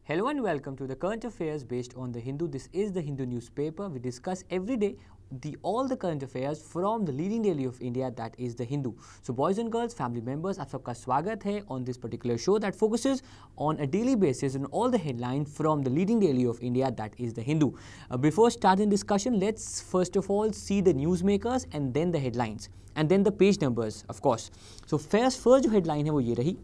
Hello and welcome to the current affairs based on the Hindu. This is the Hindu newspaper. We discuss every day all the current affairs from the leading daily of India, that is the Hindu. So boys and girls, family members, आप सबका स्वागत है on this particular show that focuses on a daily basis on all the headlines from the leading daily of India, that is the Hindu. Before starting discussion, let's first of all see the newsmakers and then the headlines and then the page numbers, of course. So first जो headline है वो ये रही.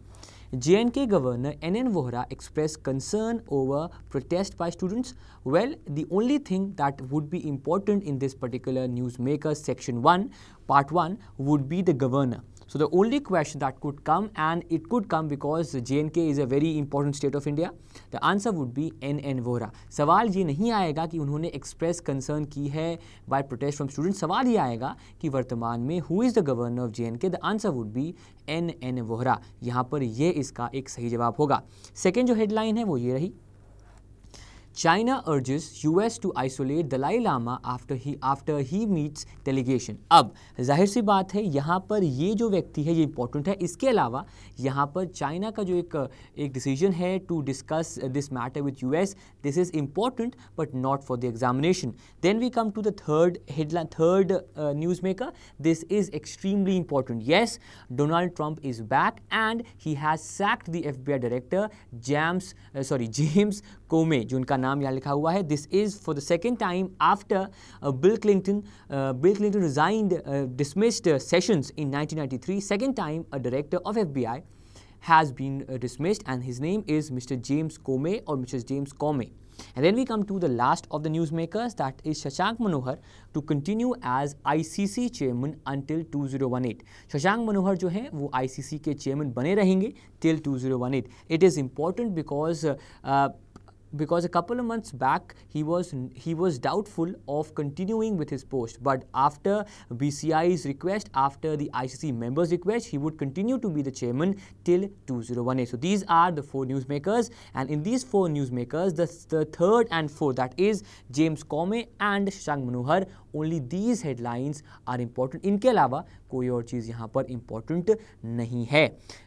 J&K Governor N.N. Vohra expressed concern over protest by students. Well, the only thing that would be important in this particular newsmaker section 1, part 1, would be the governor. So the only question that could come, and it could come because J&K is a very important state of India, the answer would be N.N. Vohra. सवाल ये नहीं आएगा कि उन्होंने express concern की है by protest from students. सवाल ये आएगा कि वर्तमान में who is the governor of J&K? The answer would be N.N. Vohra. यहाँ पर ये इसका एक सही जवाब होगा. सेकेंड जो हेडलाइन है वो ये रही. China urges US to isolate Dalai Lama after he meets delegation. अब जाहिर सी बात है यहाँ पर ये जो व्यक्ति है ये इम्पोर्टेंट है. इसके अलावा यहाँ पर चाइना का जो एक डिसीजन है to discuss this matter with US, this is important but not for the examination. Then we come to the third headline, third news maker. This is extremely important. Yes, Donald Trump is back and he has sacked the FBI director James Comey, जो उनका नाम यहाँ लिखा हुआ है. This is for the second time after Bill Clinton resigned, dismissed Sessions in 1993. Second time a director of FBI has been dismissed, and his name is Mr. James Comey or Mr. James Comey. And then we come to the last of the newsmakers, that is Shashank Manohar to continue as ICC chairman until 2018. Shashank Manohar जो है वो ICC के chairman बने रहेंगे till 2018. It is important because a couple of months back he was doubtful of continuing with his post, but after BCI's request, after the ICC members' request, he would continue to be the chairman till 2018. So these are the four newsmakers, and in these four newsmakers, the third and fourth, that is James Comey and Shashank Manohar, only these headlines are important. इनके अलावा कोई और चीज़ यहाँ पर important नहीं है.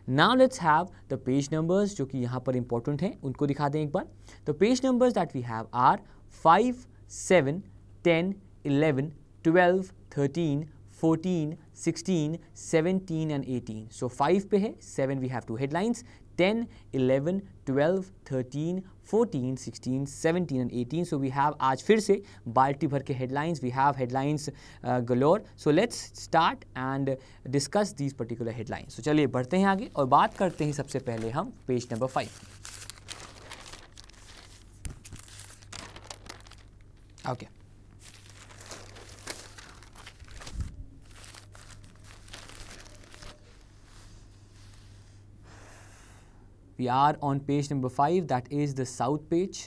Now let's have the page numbers जो कि यहाँ पर important हैं, उनको दिखा दें एक बार. The page numbers that we have are 5, 7, 10, 11, 12, 13, 14, 16, 17 and 18. So 5 पे है, 7 we have two headlines, 10, 11, 12, 13, 14, 16, 17 and 18. So we have आज फिर से बाल्टी भर के headlines. We have headlines galore. So let's start and discuss these particular headlines. So चलिए बढ़ते हैं आगे और बात करते हैं सबसे पहले हम page number 5. Okay. We are on page number 5, that is the south page.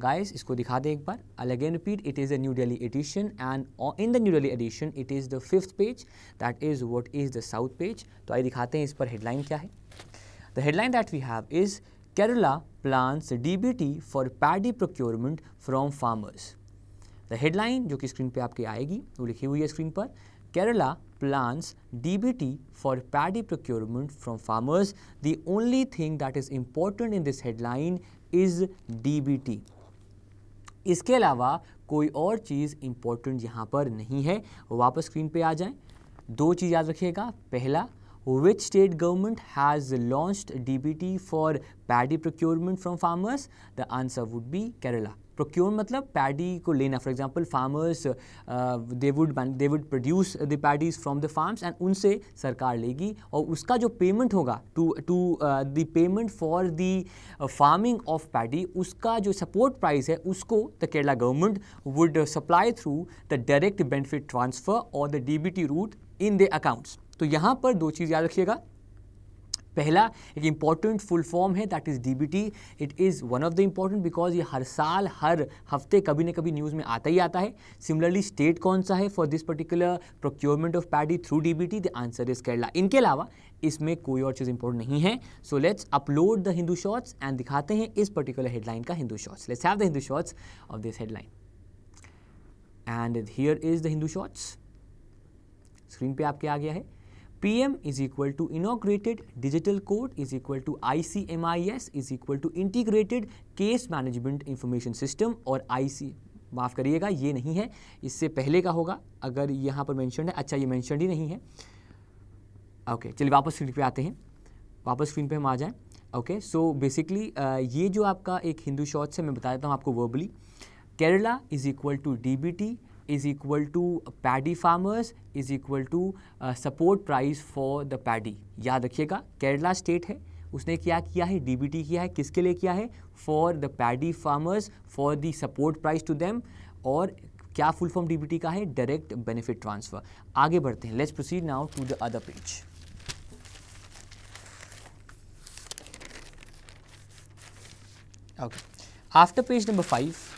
Guys, इसको दिखा दें एक बार. I'll again repeat, it is a New Delhi edition, and in the New Delhi edition, it is the 5th page, that is what is the south page. तो आइए दिखाते हैं इस पर headline क्या है. The headline that we have is Kerala plans DBT for paddy procurement from farmers. The headline जो कि स्क्रीन पे आपके आएगी वो लिखी हुई है स्क्रीन पर. Kerala plans DBT for paddy procurement from farmers. The only thing that is important in this headline is DBT. इसके अलावा कोई और चीज़ important यहाँ पर नहीं है. वापस स्क्रीन पे आ जाएं. दो चीज़ याद रखिएगा. पहला, which state government has launched DBT for paddy procurement from farmers? The answer would be Kerala. Procure मतलब पैडी को लेना. For example farmers they would produce the paddies from the farms and उनसे सरकार लेगी और उसका जो पेमेंट होगा to the payment for the farming of paddy, उसका जो सपोर्ट प्राइस है उसको the Kerala government would supply through the direct benefit transfer और the DBT route in the accounts. तो यहाँ पर दो चीज़ याद रखिएगा. पहला एक इम्पॉर्टेंट फुल फॉर्म है, that is DBT. It is one of the important because ये हर साल हर हफ्ते कभी न कभी न्यूज़ में आता ही आता है. सिमिलरली स्टेट कौन सा है for this particular procurement of paddy through DBT? The answer is Kerala. इनके अलावा इसमें कोई और चीज़ इंपॉर्टेंट नहीं है. So let's upload the Hindu shorts and दिखाते हैं इस पर्टिकुलर हेडलाइन का Hindu shorts. Let's have the Hindu shorts of this headline and here is the Hindu shorts. Screen पे आपके आ गया है. PM is equal to inaugurated digital court is equal to ICMIS is equal to integrated case management information system और IC माफ़ करिएगा ये नहीं है, इससे पहले का होगा अगर यहाँ पर मेंशन है। अच्छा ये मेंशन ही नहीं है। ओके चलिए वापस स्क्रीन पे आते हैं, वापस स्क्रीन पे हम आ जाएं। ओके सो बेसिकली ये जो आपका एक हिंदू शॉर्ट्स है मैं बता देता हूँ आपको verbally. Kerala is equal to DBT is equal to paddy farmers is equal to support price for the paddy। याद रखिएगा केरला स्टेट है, उसने क्या किया है, DBT किया है, किसके लिए किया है, for the paddy farmers for the support price to them. और क्या फुल फॉर्म DBT का है, डायरेक्ट बेनिफिट ट्रांसफर। आगे बढ़ते हैं, let's proceed now to the other page. Okay after page number 5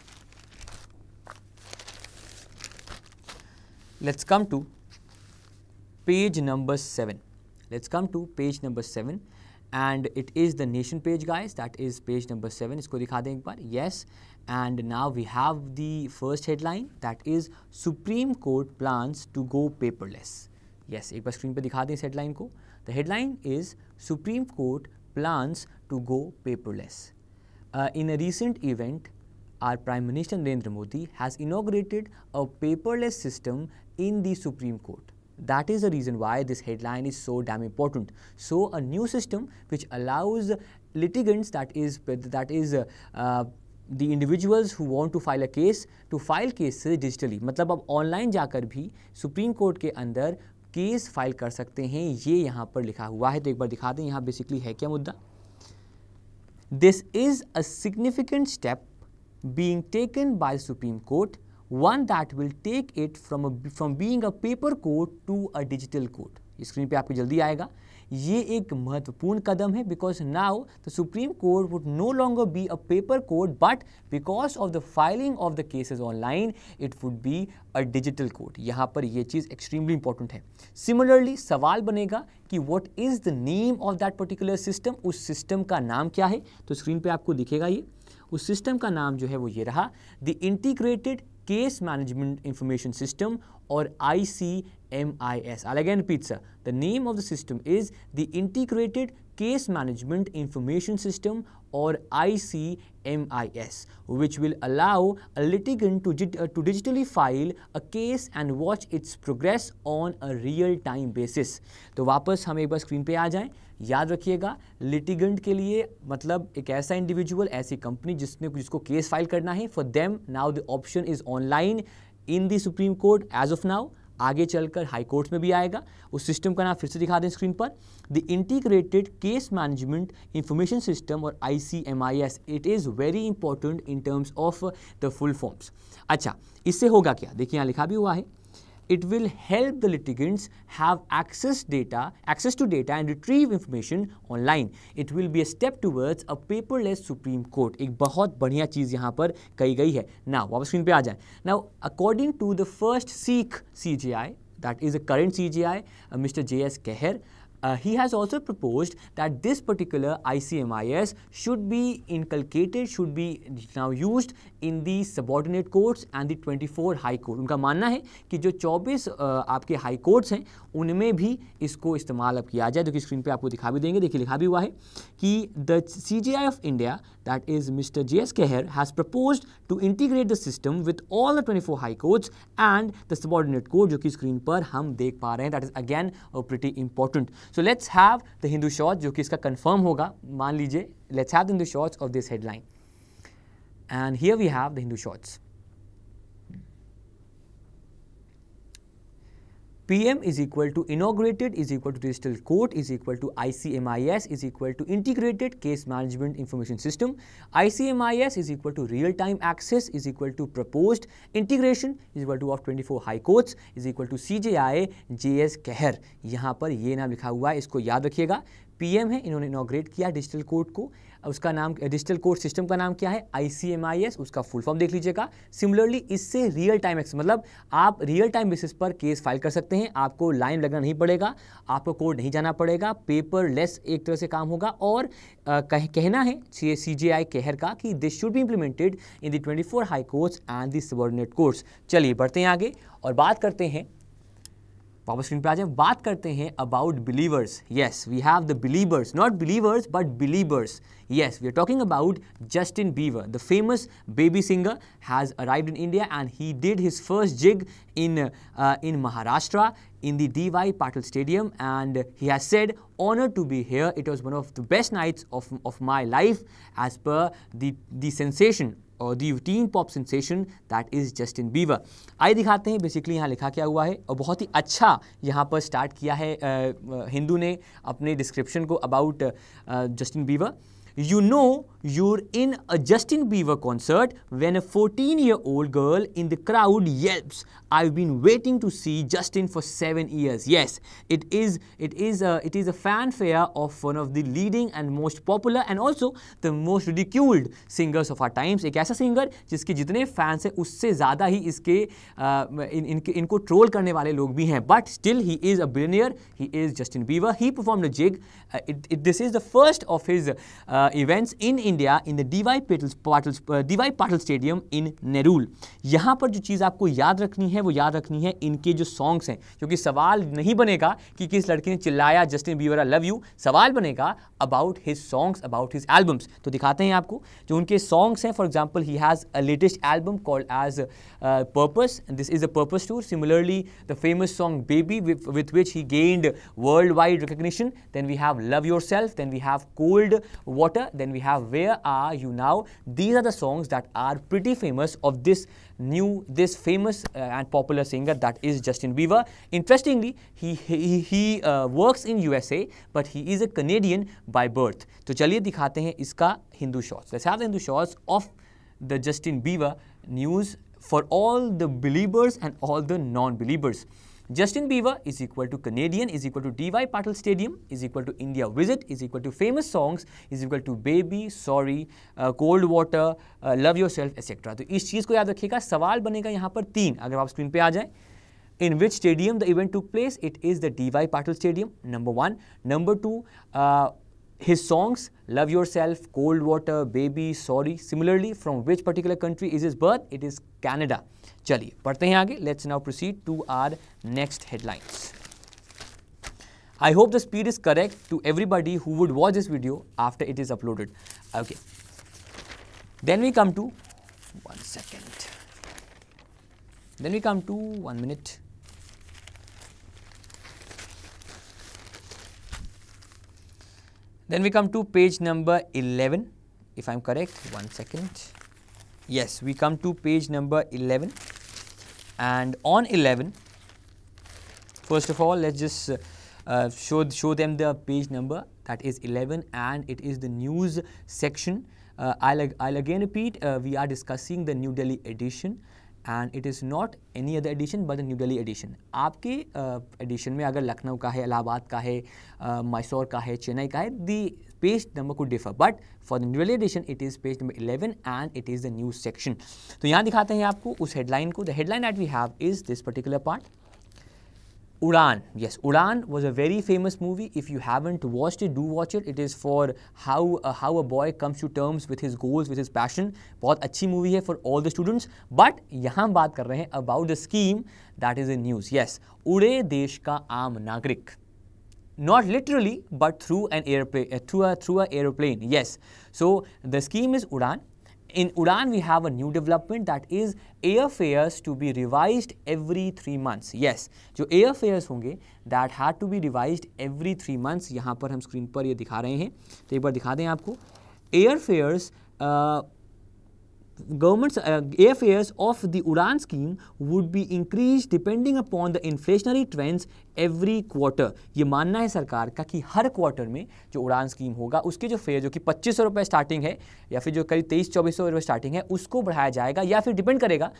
let's come to page number 7. Let's come to page number 7 and it is the nation page guys, that is page number 7. इसको दिखा दें एक बार। Yes, and now we have the first headline, that is Supreme Court plans to go paperless. Yes, एक बार screen पे दिखा दें इस headline को। The headline is Supreme Court plans to go paperless. In a recent event, our Prime Minister Narendra Modi has inaugurated a paperless system in the Supreme Court. That is the reason why this headline is so damn important. So a new system which allows litigants, that is the individuals who want to file a case, to file cases digitally. मतलब अब online जाकर भी supreme court के अंदर case file कर सकते हैं, ये यहाँ पर लिखा हुआ है। तो एक बार दिखा दें यहाँ बेसिकली है क्या मुद्दा। This is a significant step being taken by the Supreme Court, one that will take it from being a paper court to a digital court. Screen पे आपको जल्दी आएगा। ये एक महत्वपूर्ण कदम है because now the Supreme Court would no longer be a paper court, but because of the filing of the cases online, it would be a digital court. यहाँ पर ये चीज़ extremely important है। Similarly, सवाल बनेगा कि what is the name of that particular system? उस system का नाम क्या है? तो स्क्रीन पे आपको दिखेगा ये, उस सिस्टम का नाम जो है वो ये रहा, The Integrated Case Management Information System or ICMIS. I'll again repeat, sir. The name of the system is the Integrated Case Management Information System or ICMIS, which will allow a litigant to digitally file a case and watch its progress on a real-time basis. तो वापस हम एक बार screen पे आ जाएं। याद रखिएगा litigant के लिए मतलब एक ऐसा इंडिविजुअल, ऐसी कंपनी जिसको केस फाइल करना है, for them now the option is online in the supreme court as of now. आगे चलकर हाई कोर्ट्स में भी आएगा। उस सिस्टम का नाम फिर से दिखा दें स्क्रीन पर, the integrated case management information system और ICMIS। It is very important in terms of the full forms. अच्छा इससे होगा क्या, देखिए यहाँ लिखा भी हुआ है, it will help the litigants have access to data and retrieve information online. It will be a step towards a paperless Supreme Court. एक बहुत बढ़िया चीज़ यहाँ पर कही गई है। Now वापस स्क्रीन पे आ जाएं। Now according to the first Sikh CJI, that is the current CJI, Mr. JS Keher, he has also proposed that this particular ICMIS should be inculcated, should be now used in the subordinate courts and the 24 high court. उनका मानना है कि जो 24 आपके high courts हैं उनमें भी इसको इस्तेमाल अब किया जाए। जो कि स्क्रीन पे आपको दिखा भी देंगे, देखिए लिखा भी हुआ है कि the CJI of India, that is Mr. JS Keher, has proposed to integrate the system with all the 24 high courts and the subordinate court, जो कि स्क्रीन पर हम देख पा रहे हैं। That is again pretty important. So let's have the Hindu shorts, जो कि इसका confirm होगा। मान लीजिए let's have the Hindu shorts of this headline, and here we have the Hindu shorts. PM is equal to inaugurated is equal to digital court is equal to ICMIS is equal to integrated case management information system. ICMIS is equal to real-time access is equal to proposed integration is equal to of 24 high courts is equal to CJI JS Keher. यहाँ पर ये नाम लिखा हुआ है, इसको याद रखिएगा। PM है, इन्होंने इनॉग्रेट किया डिजिटल कोर्ट को। उसका नाम डिजिटल कोर्ट सिस्टम का नाम क्या है, ICMIS, उसका फुल फॉर्म देख लीजिएगा। सिमिलरली इससे रियल टाइम एक्सेस, मतलब आप रियल टाइम बेसिस पर केस फाइल कर सकते हैं। आपको लाइन लगना नहीं पड़ेगा, आपको कोर्ट नहीं जाना पड़ेगा, पेपरलेस एक तरह से काम होगा। और कहना है CJI केहर का कि this should be implemented in the 24 high courts and the subordinate courts. चलिए बढ़ते हैं आगे और बात करते हैं वापस स्क्रीन पे आ जाए, बात करते हैं about believers. Yes, we have the believers, not believers but believers. Yes, we are talking about Justin Bieber. The famous baby singer has arrived in India and he did his first jig in Maharashtra in the D.Y. Patil Stadium, and he has said, "Honored to be here. It was one of the best nights of my life," as per the sensation और the teen pop sensation that is Justin Bieber. आइए दिखाते हैं basically यहाँ लिखा क्या हुआ है, और बहुत ही अच्छा यहाँ पर स्टार्ट किया है हिंदू ने अपने डिस्क्रिप्शन को about Justin beaver. You know you're in a Justin Bieber concert when a 14-year-old girl in the crowd yelps, "I've been waiting to see Justin for 7 years." Yes, it is a fanfare of one of the leading and most popular and also the most ridiculed singers of our times. एक ऐसा singer जिसके जितने fans हैं उससे ज़्यादा ही इसके इनको troll करने वाले लोग भी हैं. But still he is a billionaire. He is Justin Bieber. He performed a jig. This is the first of his events in India in the D.Y. Patil Stadium in Nerul. यहाँ पर जो चीज़ आपको याद रखनी है वो याद रखनी है इनके जो सॉन्ग्स हैं, क्योंकि सवाल नहीं बनेगा कि किस लड़के ने चिल्लाया Justin Bieber I love you. सवाल बनेगा about his songs, about his albums. तो दिखाते हैं आपको जो उनके सॉन्ग्स हैं. For example, he has a latest album called as purpose. This is a purpose tour. Similarly the famous song baby with which he gained worldwide recognition. Then we have Love Yourself. Then we have Cold Water. Then we have Where Are You Now. These are the songs that are pretty famous of this famous and popular singer that is Justin Bieber. Interestingly, he works in USA, but he is a Canadian by birth. तो चलिए दिखाते हैं इसका Hindu shorts. Let's have the Hindu shots of the Justin Bieber news for all the believers and all the non-believers. Justin Bieber is equal to Canadian is equal to D.Y. Patil Stadium is equal to India visit is equal to famous songs is equal to Baby, Sorry, Cold Water, Love Yourself, etc. तो इस चीज़ को याद रखिएगा. सवाल बनेगा यहाँ पर 3. अगर आप स्क्रीन पे आ जाएं, in which stadium the event took place? It is the D.Y. Patil Stadium, number 1. Number 2, his songs Love Yourself, Cold Water, Baby, Sorry. Similarly, from which particular country is his birth? It is Canada. चलिए पढ़ते हैं आगे. Let's now proceed to our next headlines. I hope the speed is correct to everybody who would watch this video after it is uploaded. Okay. Then we come to 1 second. Then we come to 1 minute. Then we come to page number 11, if I'm correct. 1 second. Yes, we come to page number 11. And on 11, first of all, let's just show them the page number. That is 11, and it is the news section. I'll again repeat, we are discussing the New Delhi edition. And it is not any other edition but the New Delhi edition. आपके edition में अगर लखनऊ का है, इलाहाबाद का है, मैसूर का है, चेन्नई का है, the page number could differ. But for the New Delhi edition, it is page number 11 and it is the news section. तो यहाँ दिखाते हैं आपको उस headline को. The headline that we have is this particular part. Udaan. Yes, Udaan was a very famous movie. If you haven't watched it, do watch it. It is for how a boy comes to terms with his goals, with his passion. बहुत अच्छी movie है for all the students. But यहाँ हम बात कर रहे हैं about the scheme that is in news. Yes, उड़े देश का आम नागरिक. Not literally, but through an airplane. Through an airplane. Yes. So the scheme is Udaan. In Udaan, we have a new development, that is airfares to be revised every 3 months. Yes, जो airfares होंगे that had to be revised every 3 months. यहाँ पर हम screen पर ये दिखा रहे हैं, तो एक बार दिखा दें आपको. Airfares government's airfares of the Udaan scheme would be increased depending upon the inflationary trends every quarter. ये मानना है सरकार का कि हर क्वार्टर में जो उड़ान स्कीम होगा उसके जो फेयर जो कि 2500 रुपये स्टार्टिंग है या फिर जो करीब 2300-2400 रुपये स्टार्टिंग है उसको बढ़ाया जाएगा या फिर डिपेंड करेगा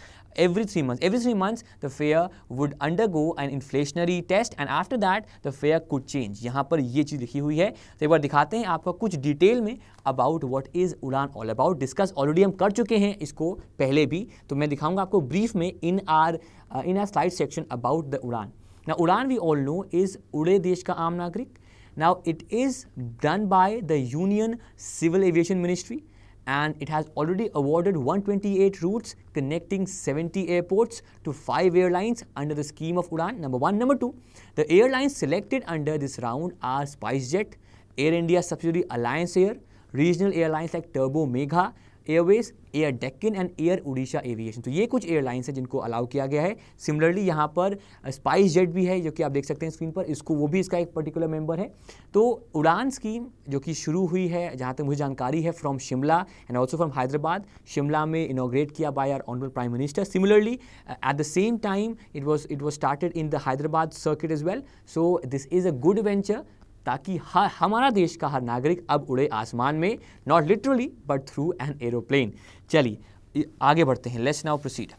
every 3 months. Every 3 months the fare would undergo an inflationary test and after that the fare could change. यहाँ पर ये चीज़ लिखी हुई है, तो एक बार दिखाते हैं आपको कुछ डिटेल में अबाउट व्हाट इज़ उड़ान ऑल अबाउट. डिस्कस ऑलरेडी हम कर चुके हैं इसको पहले भी, तो मैं दिखाऊंगा आपको ब्रीफ में इन are slide section about the उड़ान. Now, Udaan we all know is उड़े देश का आम नागरिक. Now, it is done by the Union Civil Aviation Ministry. and it has already awarded 128 routes connecting 70 airports to 5 airlines under the scheme of Udan. Number 1. Number 2, the airlines selected under this round are SpiceJet, Air India subsidiary Alliance Air, regional airlines like Turbo Megha Airways, air Deccan and air Orissa aviation. तो ये कुछ airlines हैं जिनको allow किया गया है। Similarly यहाँ पर स्पाइस जेट भी है जो कि आप देख सकते हैं स्क्रीन पर, इसको वो भी इसका एक पर्टिकुलर मेंबर है। तो उड़ान स्कीम जो कि शुरू हुई है जहाँ तक मुझे जानकारी है from Shimla and also from Hyderabad, Shimla में इनॉग्रेट किया by our honourable prime minister. Similarly at the same time it was started in the Hyderabad circuit as well. So this is a good venture ताकि हमारा देश का हर नागरिक अब उड़े आसमान में, not literally but through an aeroplane. चलिए आगे बढ़ते हैं, let's now proceed.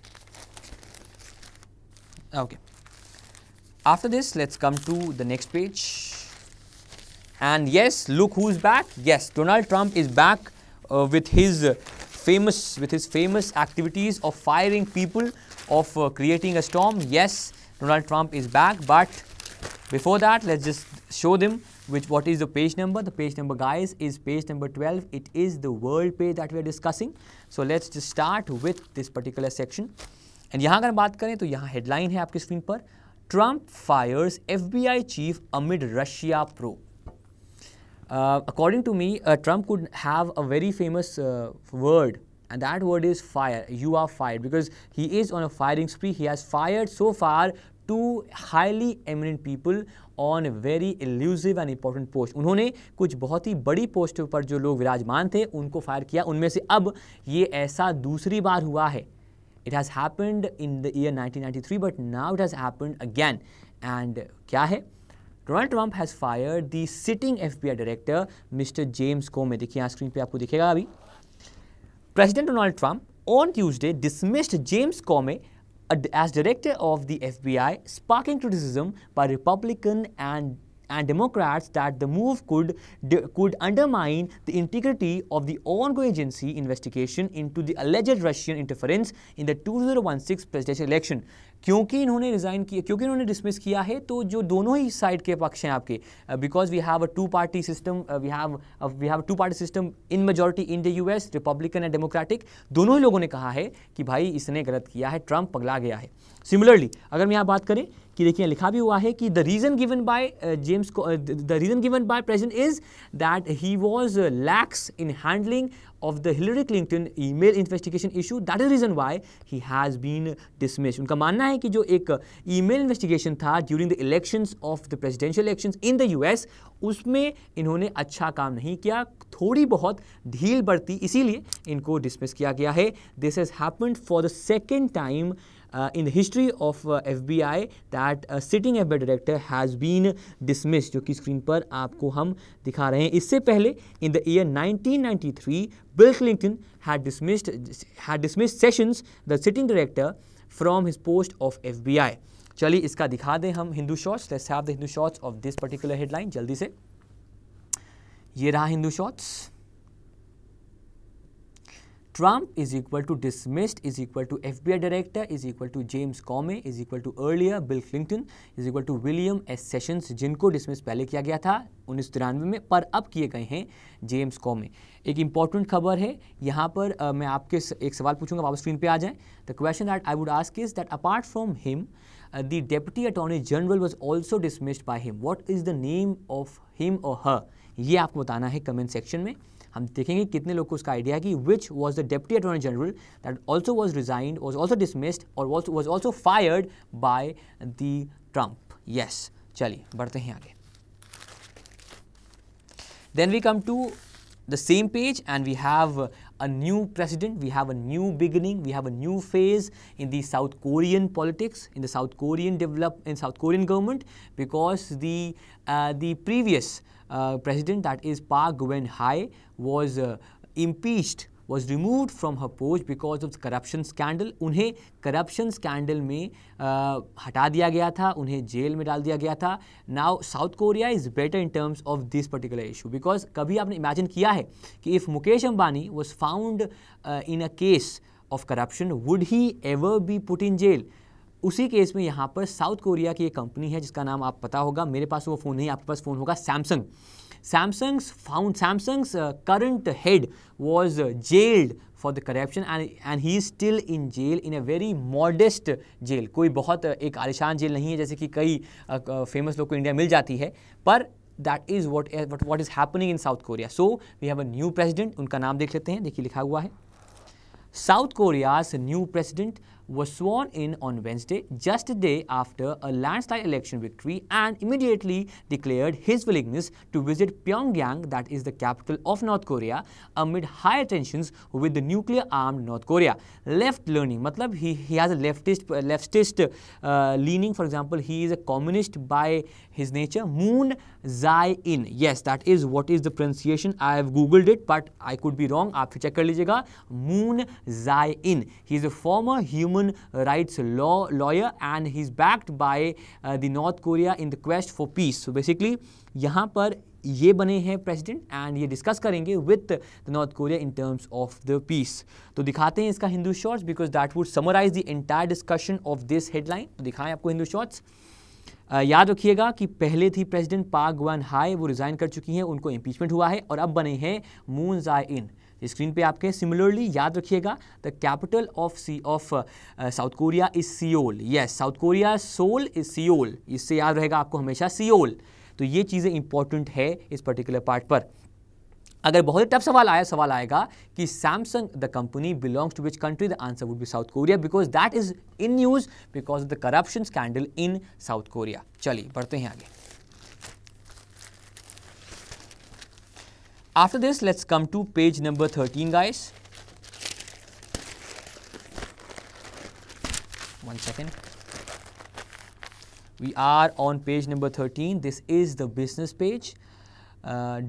Okay, after this let's come to the next page and yes, look who is back. Yes, Donald Trump is back with his famous activities of firing people, of creating a storm. Yes, Donald Trump is back, but before that let's just show them what is the page number. The page number, guys, is page number 12. It is the world page that we are discussing. So let's just start with this particular section. And यहाँ अगर बात करें तो यहाँ headline है आपकी screen पर, Trump fires FBI chief amid Russia probe. According to me, Trump could have a very famous word, and that word is fire. You are fired, because he is on a firing spree. He has fired so far 2 highly eminent people on a very elusive and important post. उन्होंने कुछ बहुत ही बड़ी post पर जो लोग विराजमान थे उनको फायर किया। उनमें से अब ये ऐसा दूसरी बार हुआ है। It has happened in the year 1993, but now it has happened again. And क्या है? Donald Trump has fired the sitting FBI director, Mr. James Comey. देखिए यहाँ स्क्रीन पे आपको दिखेगा अभी। President Donald Trump on Tuesday dismissed James Comey as director of the FBI, sparking criticism by Republican and Democrats that the move could undermine the integrity of the ongoing agency investigation into the alleged Russian interference in the 2016 presidential election. क्योंकि इन्होंने resign किया, क्योंकि इन्होंने dismiss किया है, तो जो दोनों ही साइड के पक्ष हैं आपके, because we have a two party system, we have two party system in majority in the US, Republican and Democratic, दोनों ही लोगों ने कहा है कि भाई इसने गलत किया है, ट्रंप पगला गया है। सिमिलरली अगर मैं यहाँ बात करें कि देखिए लिखा भी हुआ है कि the reason given by president is that he was lakhs in handling of the Hillary Clinton email investigation issue. That is the reason why he has been dismissed. उनका मानना है कि जो एक email investigation था during the elections of the presidential elections in the US, उसमें इन्होंने अच्छा काम नहीं किया, थोड़ी बहुत ढील बरती, इसीलिए इनको dismiss किया गया है. This has happened for the second time in the history of FBI that a sitting FBI director has been dismissed, जो कि स्क्रीन पर आपको हम दिखा रहे हैं. इससे पहले in the year 1993 Bill Clinton had dismissed Sessions, the sitting director, from his post of FBI. चलिए इसका दिखा दें हम Hindu shots. Let's have the Hindu shots of this particular headline जल्दी से. ये रहा Hindu shots. Trump is equal to dismissed is equal to FBI director is equal to James Comey is equal to earlier Bill Clinton is equal to William S. Sessions, जिनको dismiss पहले किया गया था 1993 में, पर अब किए गए हैं जेम्स कॉमे. एक इंपॉर्टेंट खबर है यहाँ पर. मैं आपके एक सवाल पूछूंगा, वापस स्क्रीन पे आ जाएं. The question that I would ask is that apart from him the deputy attorney general was also dismissed by him. What is the name of him और हर, ये आपको बताना है कमेंट सेक्शन में. हम देखेंगे कितने लोग को उसका आइडिया है कि which was the deputy attorney general that also was resigned, was also dismissed और was also fired by the Trump. Yes, चलिए बढ़ते हैं आगे. Then we come to the same page and we have a new president, we have a new beginning, we have a new phase in the South Korean politics, in the South Korean government, because the previous president, that is Park Geun-hye, was impeached, was removed from her post because of the corruption scandal. उन्हें corruption scandal में हटा दिया गया था, उन्हें jail में डाल दिया गया था. Now South Korea is better in terms of this particular issue, because कभी आपने imagine किया है कि if Mukesh Ambani was found in a case of corruption, would he ever be put in jail? उसी केस में यहाँ पर साउथ कोरिया की एक कंपनी है जिसका नाम आप पता होगा, मेरे पास वो फ़ोन नहीं, आपके पास फ़ोन होगा Samsung. Samsung's current head was jailed for the corruption and he is still in jail in a very modest jail. कोई बहुत एक आलिशान जेल नहीं है जैसे कि कई फेमस लोग को इंडिया मिल जाती है, पर that is what is happening in South Korea. So we have a new president. उनका नाम देख लेते हैं, देखिए लिखा हुआ है. South Korea's new president was sworn in on Wednesday, just a day after a landslide election victory, and immediately declared his willingness to visit Pyongyang, that is the capital of North Korea, amid high tensions with the nuclear-armed North Korea. Left-leaning, matlab he has a leftist leaning. For example, he is a communist by his nature. Moon Jae-in, yes, that is what is the pronunciation. I have googled it, but I could be wrong. आप check कर लीजिएगा. Moon Jae-in. He is a former human rights lawyer and he is backed by the North Korea in the quest for peace. So basically यहाँ पर ये बने हैं president and ये discuss करेंगे with the North Korea in terms of the peace. तो दिखाते हैं इसका Hindu shorts because that would summarise the entire discussion of this headline. तो दिखाएं आपको हिंदू शॉर्ट्स. याद रखिएगा कि पहले थी प्रेसिडेंट पाक गवन हाई, वो रिजाइन कर चुकी हैं, उनको इम्पीचमेंट हुआ है और अब बने हैं मून जाए-इन. स्क्रीन पे आपके सिमिलरली याद रखिएगा the capital of South Korea is Seoul. Yes, South Korea soul is Seoul. इससे याद रहेगा आपको हमेशा सियोल. तो ये चीज़ें इंपॉर्टेंट है इस पर्टिकुलर पार्ट पर. अगर बहुत टफ सवाल आएगा कि Samsung the company belongs to which country, the answer would be South Korea because that is in news because of the corruption scandal in South Korea. चलिए बढ़ते हैं आगे. After this, let's come to page number 13, guys. One second. We are on page number 13. This is the business page.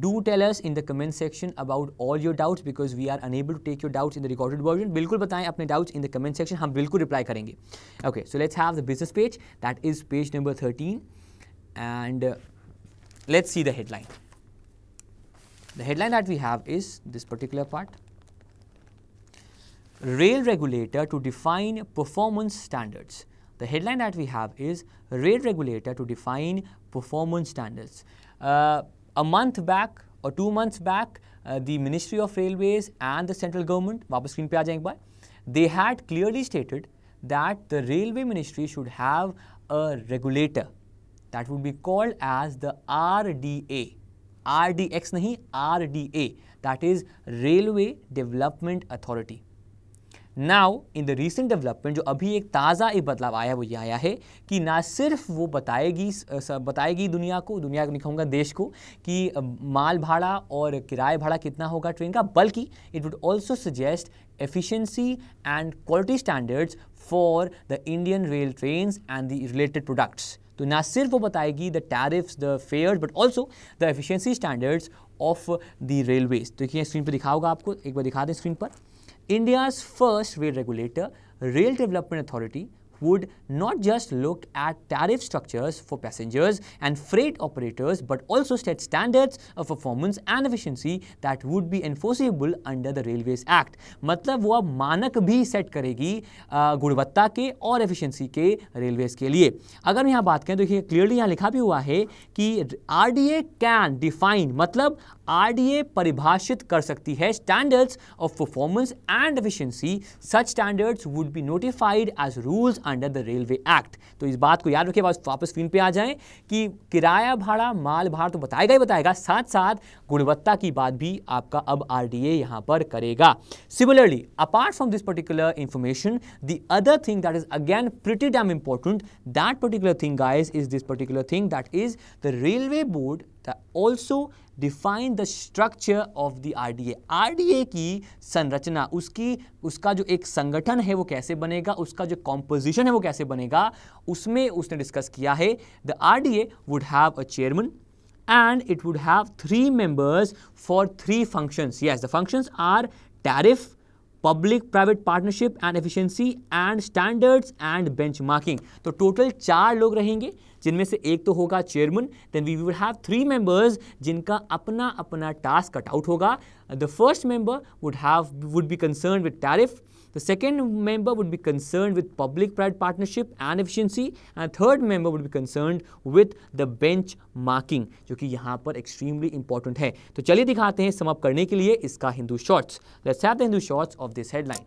Do tell us in the comment section about all your doubts because we are unable to take your doubts in the recorded version. बिल्कुल बताएं अपने doubts in the comment section. हम बिल्कुल reply करेंगे. Okay, so let's have the business page. That is page number 13. And let's see the headline. The headline that we have is this particular part. Rail regulator to define performance standards. The headline that we have is rail regulator to define performance standards. A month back or 2 months back, the Ministry of Railways and the central government, वापस screen पे आ जाएं एक बार, they had clearly stated that the railway ministry should have a regulator that would be called as the RDA. RDX नहीं, RDA, that is Railway Development Authority. Now, in the recent development, जो अभी एक ताज़ा एक बदलाव आया वो ये आया है कि ना सिर्फ वो बताएगी दुनिया को नहीं कहूँगा देश को कि माल भाड़ा और किराए भाड़ा कितना होगा ट्रेन का, बल्कि it would also suggest efficiency and quality standards for the Indian rail trains and the related products. तो ना सिर्फ वो बताएगी the tariffs, the fares, but also the efficiency standards of the railways. तो देखिए स्क्रीन पर दिखा होगा आपको, एक बार दिखा दें स्क्रीन पर. India's first rail regulator, rail development authority, would not just look at tariff structures for passengers and freight operators but also set standards of performance and efficiency that would be enforceable under the Railways Act. मतलब वो अब मानक भी set करेगी गुणवत्ता के और efficiency के रेलवेज के लिए. अगर हम यहाँ बात करें तो देखिए क्लियरली यहाँ लिखा भी हुआ है कि RDA कैन डिफाइन, मतलब RDA परिभाषित कर सकती है standards of performance and efficiency. Such standards would be notified as rules under the railway act. तो इस बात को याद रखिए, वापस स्क्रीन पे आ जाएं कि किराया भाड़ा, माल भाड़ा तो बताएगा ही बताएगा, साथ साथ गुणवत्ता की बात भी आपका अब RDA यहाँ पर करेगा. Similarly, apart from this particular information, the other thing that is again pretty dam important, that particular thing guys is this particular thing, that is the railway board that also define the structure of the RDA. RDA की संरचना, उसका जो एक संगठन है वो कैसे बनेगा, उसका जो composition है वो कैसे बनेगा, उसमें उसने डिस्कस किया है. The RDA would have a chairman and it would have 3 members for 3 functions. Yes, the functions are tariff, public private partnership and efficiency and standards and benchmarking. तो टोटल 4 लोग रहेंगे जिनमें से एक तो होगा chairman. Then we will have 3 members जिनका अपना अपना टास्क कट आउट होगा. The first member would be concern with tariff, The second member would be concerned with public-private partnership and efficiency, and third member would be concerned with the benchmarking, जो कि यहाँ पर extremely important है. तो चलिए दिखाते हैं sum up करने के लिए इसका Hindu shorts. Let's have the Hindu shorts of this headline.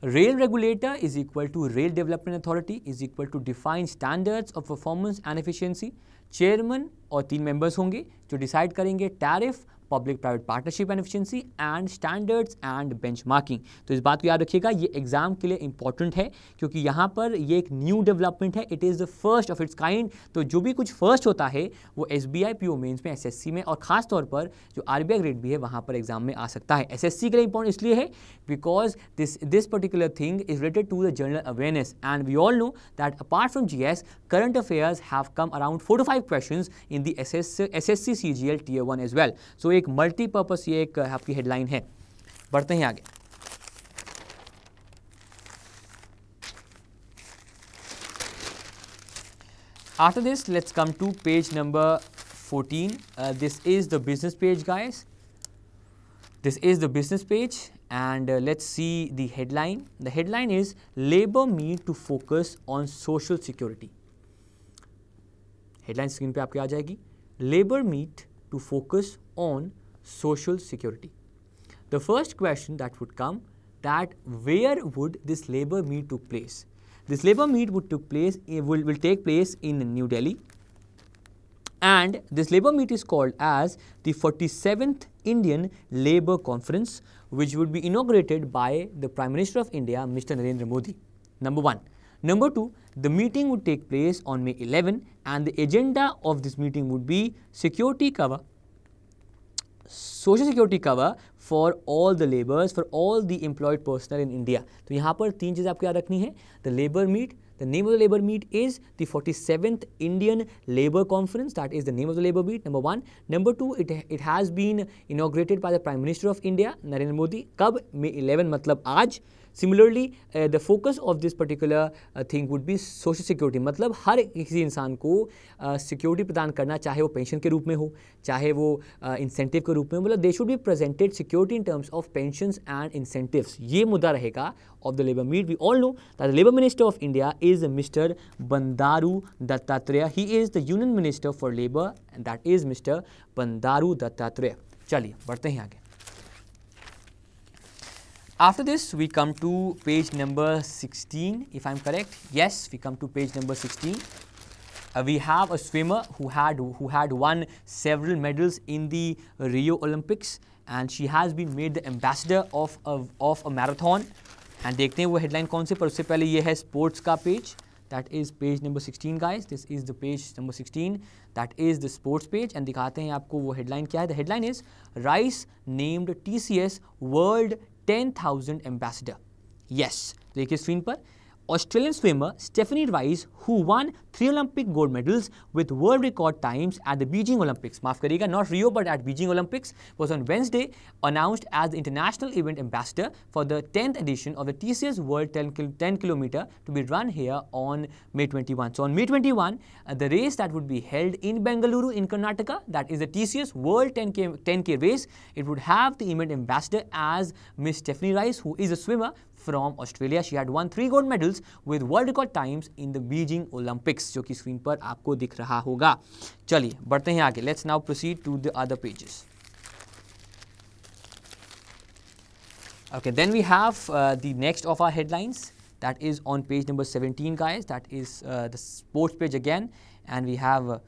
Rail regulator is equal to rail development authority is equal to define standards of performance and efficiency. Chairman और 3 मेंबर्स होंगे जो डिसाइड करेंगे tariff, public private partnership and efficiency and standards and benchmarking. तो इस बात को याद रखिएगा, ये एग्जाम के लिए इंपॉर्टेंट है क्योंकि यहाँ पर ये एक न्यू डेवलपमेंट है. It is the first of its kind. तो जो भी कुछ फर्स्ट होता है वो SBI PO मेंस में, SSC में और खास तौर पर जो RBI ग्रेड भी है वहाँ पर एग्जाम में आ सकता है. SSC के लिए इंपॉर्टेंट इसलिए है because this particular thing is related to the general awareness and we all know that apart from GS current affairs have come around 4 to 5 questions in the SSC CGL Tier 1 as well. So एक multipurpose ये एक आपकी headline है. बढ़ते हैं आगे. After this, let's come to page number 14. This is the business page, guys. This is the business page and let's see the headline. The headline is Labour Meet to Focus on Social Security. Headline screen पे आपके आ जाएगी. Labour meet to focus on social security. The first question that would come that where would this labour meet to place. This labour meet would to place will take place in New Delhi and this labor meet is called as the 47th Indian Labour Conference which would be inaugurated by the Prime Minister of India Mr. Narendra Modi. Number 1. Number 2, the meeting would take place on May 11 and the agenda of this meeting would be security cover, social security cover for all the laborers, for all the employed personnel in India. तो यहाँ पर 3 चीज़ें आपको याद रखनी है. The labor meet, the name of the labor meet is the 47th Indian Labour Conference. That is the name of the labor meet, number 1. Number 2, it has been inaugurated by the Prime Minister of India, Narendra Modi. कब? May 11 मतलब आज. Similarly, the focus of this particular thing would be social security. मतलब हर किसी इंसान को security प्रदान करना, चाहे वो पेंशन के रूप में हो, चाहे वो इंसेंटिव के रूप में, मतलब they should be presented security in terms of pensions and incentives. ये मुद्दा रहेगा of the labor meet. We all know that the Labour Minister of India is Mr. Bandaru Dattatreya. He is the Union Minister for Labour and that is Mr. Bandaru Dattatreya. चलिए बढ़ते हैं आगे. After this, we come to page number 16, if I'm correct. Yes, we come to page number 16. We have a swimmer who had won several medals in the Rio Olympics, and she has been made the ambassador of a marathon. And देखते हैं वो headline कौन से, पर उससे पहले ये है sports का page. That is page number 16, guys. This is the page number 16. That is the sports page. And दिखाते हैं आपको वो headline क्या है. The headline is Rice named TCS World 10,000 Ambassador. Yes. देखिए स्क्रीन पर Australian swimmer Stephanie Rice, who won 3 Olympic gold medals with world record times at the Beijing Olympics, माफ करिएगा, not Rio but at Beijing Olympics, was on Wednesday announced as the international event ambassador for the 10th edition of the TCS World 10 kilometer to be run here on May 21. So on May 21, the race that would be held in Bengaluru in Karnataka, that is the TCS World 10K race, it would have the event ambassador as Miss Stephanie Rice, who is a swimmer from Australia. She had won 3 gold medals with world record times in the Beijing Olympics, जो कि screen पर आपको दिख रहा होगा. चलिए बढ़ते हैं आगे. Let's now proceed to the other pages. Okay, then we have the next of our headlines. That is on page number 17, guys. That is the sports page again, and we have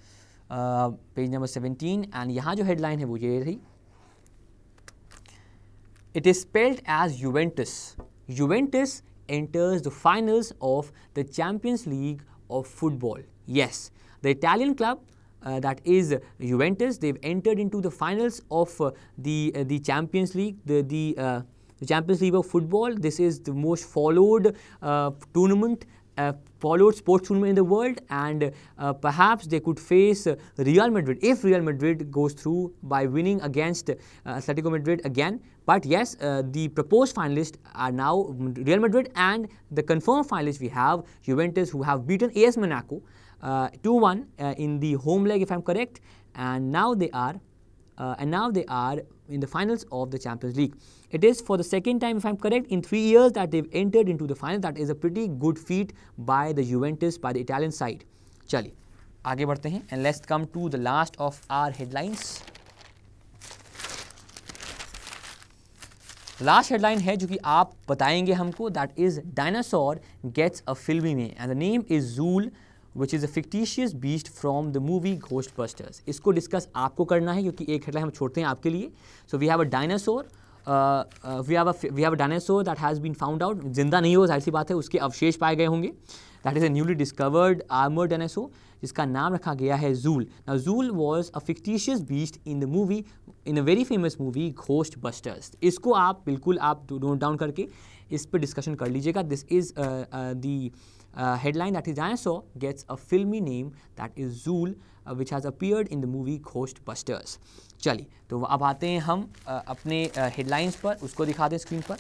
page number 17. And यहाँ जो headline है वो ये रही. It is spelled as Juventus. Juventus enters the finals of the Champions League of football. Yes, the Italian club that is Juventus, they've entered into the finals of the Champions League, the Champions League of football. This is the most followed tournament, followed sports tournament in the world, and perhaps they could face Real Madrid if Real Madrid goes through by winning against Atletico Madrid again. But yes, the proposed finalists are now Real Madrid, and the confirmed finalists we have Juventus, who have beaten AS Monaco 2-1 in the home leg, if I'm correct, and now they are in the finals of the Champions League. It is for the second time, if I'm correct, in 3 years that they've entered into the final. That is a pretty good feat by the Juventus, by the Italian side. चलिए आगे बढ़ते हैं and let's come to the last of our headlines. Last headline है जो कि आप बताएंगे हमको, that is dinosaur gets a filmy name and the name is Zuul which is a fictitious beast from the movie Ghostbusters. इसको discuss आपको करना है क्योंकि एक हेडलाइन हम छोड़ते हैं आपके लिए. So we have a dinosaur, we have a dinosaur that has been found out. जिंदा नहीं हो, जाहिर सी बात है, उसके अवशेष पाए गए होंगे. That is a newly discovered armour dinosaur जिसका नाम रखा गया है joule. Now joule was a fictitious beast in the movie, in a very famous movie Ghostbusters. इसको आप बिल्कुल आप नोट डाउन करके इस पर डिस्कशन कर लीजिएगा. This is the headline that is dinosaur gets a filmy name, that is Zool, which has appeared in the movie Ghostbusters. चलिए तो अब आते हैं हम अपने हेडलाइंस पर, उसको दिखा दें स्क्रीन पर.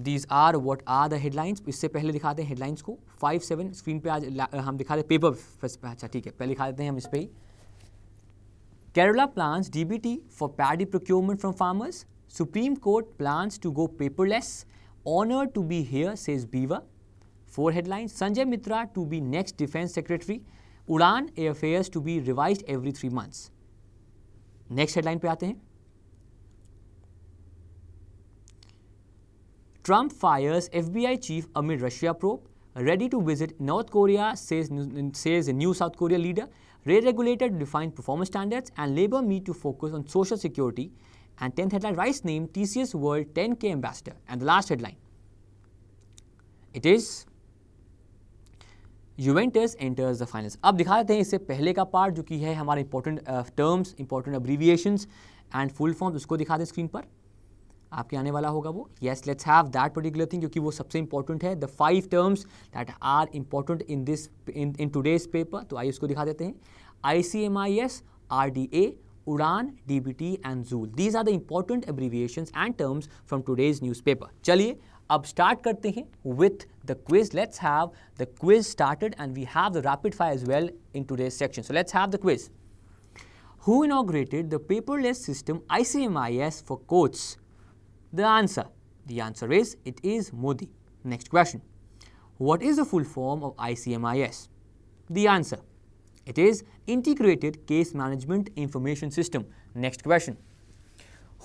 These are what are the headlines. इससे पहले दिखाते हैं हेडलाइंस को. 5-7 स्क्रीन पे आज हम दिखा दें पेपर. अच्छा ठीक है, पहले दिखा देते हैं हम इस पे ही. Kerala plans DBT for paddy procurement from farmers. Supreme Court plans to go paperless. Honored to be here, says Beaver. 4 headlines. Sanjay Mitra to be next Defence Secretary. Udan airfares to be revised every 3 months. Next headline पे आते हैं. Trump fires FBI chief amid Russia probe. Ready to visit North Korea, says a new South Korea leader. Rail regulator to define performance standards and labor meet to focus on social security. And 10th headline, Rice named TCS World 10K ambassador. And the last headline, it is Juventus enters the finals. अब दिखा देते हैं इससे पहले का part जो कि है हमारे important terms, important abbreviations and full forms. उसको दिखा दें स्क्रीन पर, आपके आने वाला होगा वो. Yes, let's have that particular thing क्योंकि वो सबसे इंपॉर्टेंट है. The 5 terms that are important in this in today's paper. तो आइए उसको दिखा देते हैं. ICMIS, RDA, Udan, DBT and Zool. These are the important abbreviations and terms from today's newspaper. चलिए अब स्टार्ट करते हैं with the quiz. Let's have the quiz started and we have the rapid fire as well in today's section. So let's have the quiz. Who inaugurated the paperless system ICMIS for courts? The answer is it is Modi. Next question. What is the full form of ICMIS? The answer, it is Integrated Case Management Information System. Next question.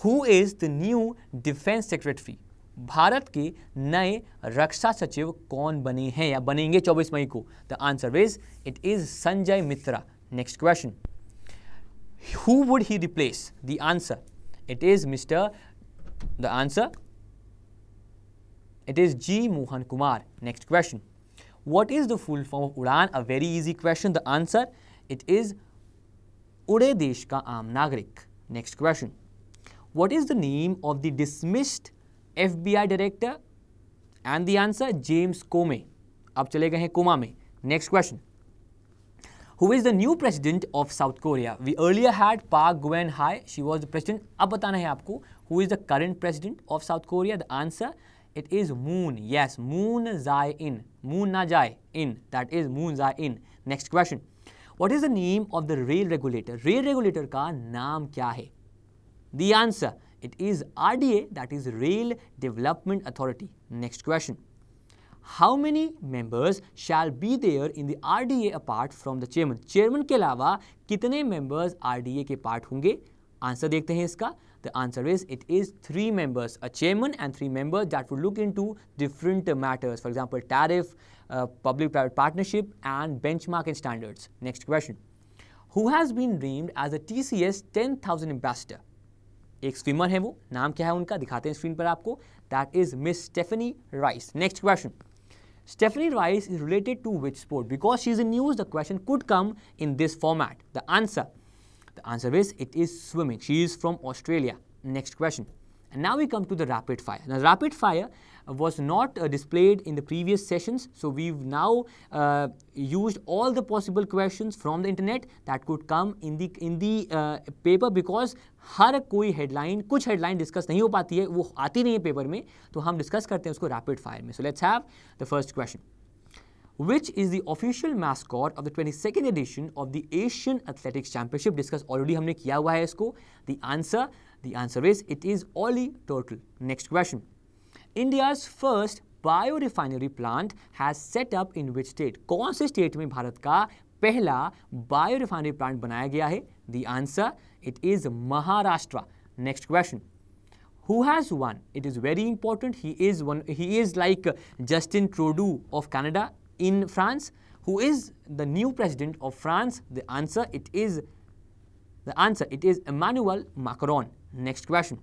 Who is the new Defense Secretary? Bharat के नए रक्षा सचिव कौन बने हैं या बनेंगे 24 मई को? The answer is it is Sanjay Mitra. Next question. Who would he replace? The answer, it is it is G. Mohan Kumar. Next question. What is the full form of Udan? A very easy question. The answer, it is उड़े देश का आम नागरिक. Next question. What is the name of the dismissed FBI director? And the answer, James Comey. अब चले गए हैं coma में. Next question. Who is the new president of South Korea? We earlier had Park Geun-hye. She was the president. अब बताना है आपको who is the current president of South Korea. The answer, it is Moon. Yes, Moon Jae-in. Moon na Jae-in. That is Moon Jae-in. Next question. What is the name of the rail regulator? Rail regulator का नाम क्या है? The answer, it is RDA, that is Rail Development Authority. Next question. How many members shall be there in the RDA apart from the chairman? Chairman के अलावा कितने members RDA के part होंगे? Answer देखते हैं इसका. The answer is it is 3 members, a chairman and 3 members that will look into different matters. For example, tariff, public-private partnership and benchmarking standards. Next question. Who has been named as a TCS 10,000 ambassador? एक swimmer है वो, नाम क्या है उनका? दिखाते हैं screen पर आपको. That is Miss Stephanie Rice. Next question. Stephanie Rice is related to which sport? Because she is in news, the question could come in this format. The answer is it is swimming. She is from Australia. Next question. And now we come to the rapid fire. Now, rapid fire was not displayed in the previous sessions, so we've now used all the possible questions from the internet that could come in the paper, because हर कोई headline, कुछ headline discuss नहीं हो पाती है, वो आती नहीं है पेपर में, तो हम डिस्कस करते हैं उसको रैपिड फायर में. So let's have the first question. Which is the official mascot of the 22nd edition of the Asian Athletics Championship? Discuss already हमने किया हुआ है इसको. The answer is it is Ollie Turtle. Next question. India's first biorefinery plant has set up in which state? कौन से state में भारत का पहला बायोरिफाइनरी प्लांट बनाया गया है? The answer it is Maharashtra. Next question. Who has won? It is very important. He is like Justin Trudeau of Canada in France. Who is the new president of France? The answer it is Emmanuel Macron. Next question.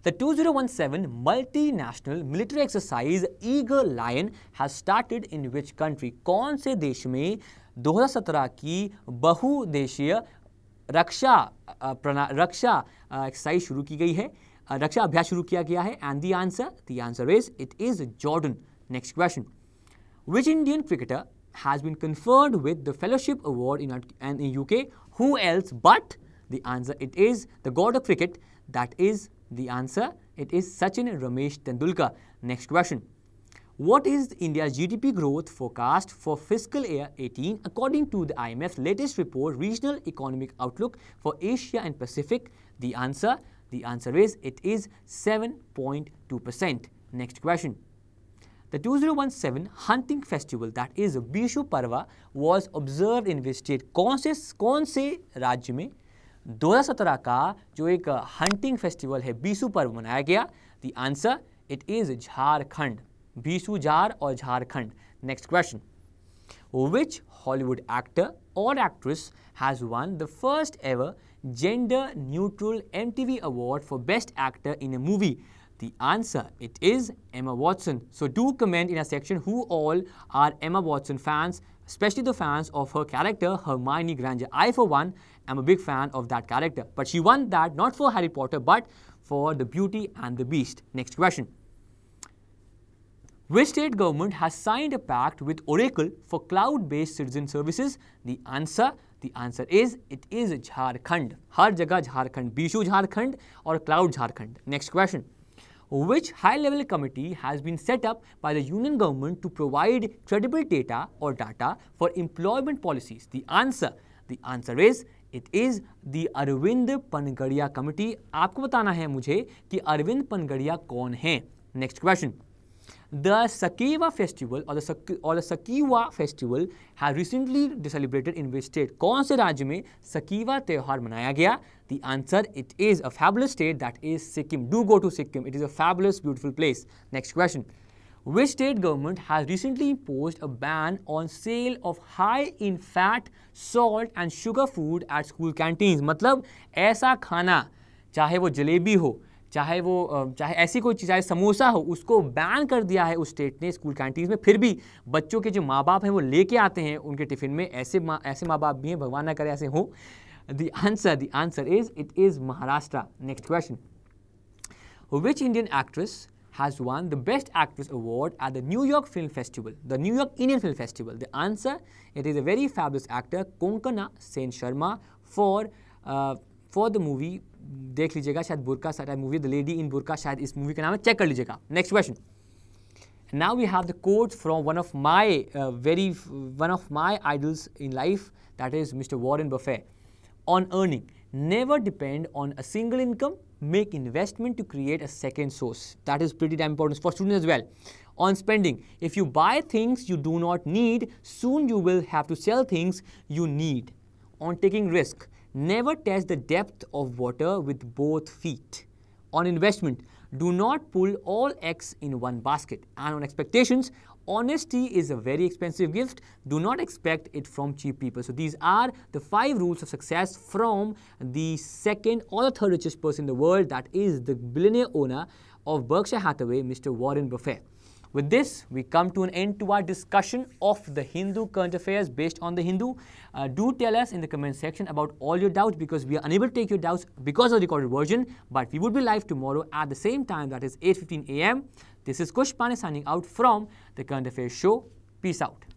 The 2017 multinational military exercise Eagle Lion has started in which country? कौन से देश में 2017 की बहुदेशीय रक्षा exercise शुरू की गई है, रक्षा अभ्यास शुरू किया गया है? And the answer is it is Jordan. Next question. Which Indian cricketer has been conferred with the Fellowship Award in UK? Who else but? The answer it is the god of cricket. That is the answer. It is Sachin Ramesh Tendulkar. Next question. What is India's GDP growth forecast for fiscal year 18 according to the IMF's latest report, Regional Economic Outlook for Asia and Pacific? The answer is it is 7.2%. Next question. The 2017 hunting festival, that is Bishu Parva, was observed in which state? कौन से राज्य में 2017 का जो एक hunting festival है बीसू पर्व मनाया गया? The answer it is Jharkhand. Bisu झार और Jharkhand. Next question. Which Hollywood actor or actress has won the first ever gender neutral MTV award for best actor in a movie? The answer it is Emma Watson. So do comment in a section who all are Emma Watson fans, especially the fans of her character Hermione Granger. I for one am a big fan of that character, but she won that not for Harry Potter but for The Beauty and the Beast. Next question. Which state government has signed a pact with Oracle for cloud-based citizen services? The answer is it is Jharkhand. हर जगह झारखंड, बीशू झारखंड और cloud Jharkhand. Next question. Which high-level committee has been set up by the union government to provide credible data or data for employment policies? The answer is it is the Arvind Pangadia committee. आपको बताना है मुझे कि अरविंद पनगड़िया कौन है? Next question. The Sakiva festival or the Sakiwa festival has recently celebrated in which state? कौन से राज्य में सकीवा त्योहार मनाया गया? The answer it is a fabulous state, that is Sikkim. Do go to Sikkim. It is a fabulous, beautiful place. Next question. Which state government has recently imposed a ban on sale of high in fat, salt and sugar food at school canteens? मतलब ऐसा खाना, चाहे वो जलेबी हो, चाहे ऐसी कोई चीज़, चाहे समोसा हो, उसको बैन कर दिया है उस स्टेट ने स्कूल कैंटीन में. फिर भी बच्चों के जो माँ बाप हैं वो लेके आते हैं उनके टिफ़िन में. ऐसे माँ बाप भी हैं, भगवान ना करे ऐसे हो. The answer is it is Maharashtra. Next question. Which Indian actress has won the Best Actress Award at the New York Film Festival, the New York Indian Film Festival? The answer it is a very fabulous actor Konkona Sen Sharma for the movie. देख लीजिएगा, शायद बुरका साटा movie, the lady in burqa, शायद इस movie का नाम है, चेक कर लीजिएगा. Next question. Now we have the quote from one of my idols in life, that is mister Warren Buffett. On earning, never depend on a single income, make investment to create a second source. That is pretty damn important for students as well. On spending, if you buy things you do not need, soon you will have to sell things you need. On taking risk, never test the depth of water with both feet. On investment, do not pull all eggs in one basket. And on expectations, honesty is a very expensive gift. Do not expect it from cheap people. So these are the 5 rules of success from the second or the third richest person in the world, that is the billionaire owner of Berkshire Hathaway, Mr. Warren Buffett. With this, we come to an end to our discussion of the Hindu current affairs based on the Hindu. Do tell us in the comment section about all your doubts, because we are unable to take your doubts because of the recorded version. But we would be live tomorrow at the same time, that is 8:15 a.m. This is Kush Pane signing out from the Current Affairs Show. Peace out.